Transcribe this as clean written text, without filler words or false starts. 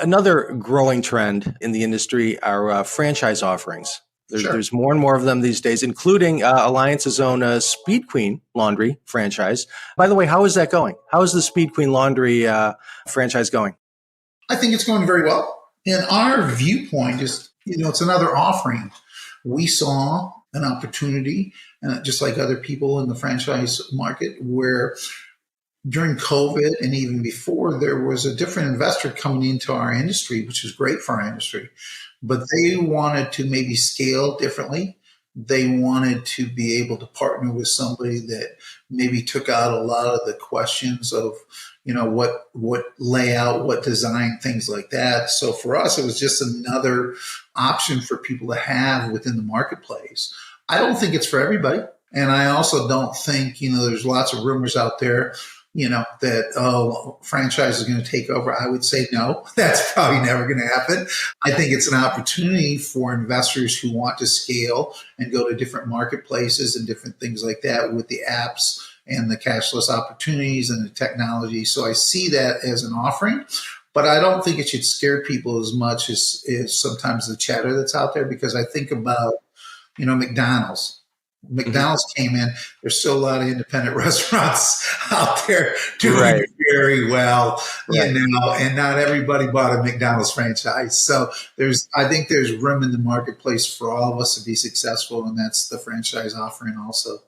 Another growing trend in the industry are franchise offerings. Sure. There's more and more of them these days, including Alliance's own Speed Queen Laundry franchise. By the way, how is that going? How is the Speed Queen Laundry franchise going? I think it's going very well. And our viewpoint is, it's another offering. We saw an opportunity, just like other people in the franchise market, where during COVID and even before, there was a different investor coming into our industry, which is great for our industry. But they wanted to maybe scale differently. They wanted to be able to partner with somebody that maybe took out a lot of the questions of, what layout, what design, things like that. So for us, it was just another option for people to have within the marketplace. I don't think it's for everybody. And I also don't think, there's lots of rumors out there, that, franchise is going to take over. I would say no, that's probably never going to happen. I think it's an opportunity for investors who want to scale and go to different marketplaces and different things like that with the apps and the cashless opportunities and the technology. So I see that as an offering, but I don't think it should scare people as much as sometimes the chatter that's out there, because I think about, McDonald's. McDonald's came in. There's still a lot of independent restaurants out there doing very well, and not everybody bought a McDonald's franchise. So I think there's room in the marketplace for all of us to be successful, and that's the franchise offering also.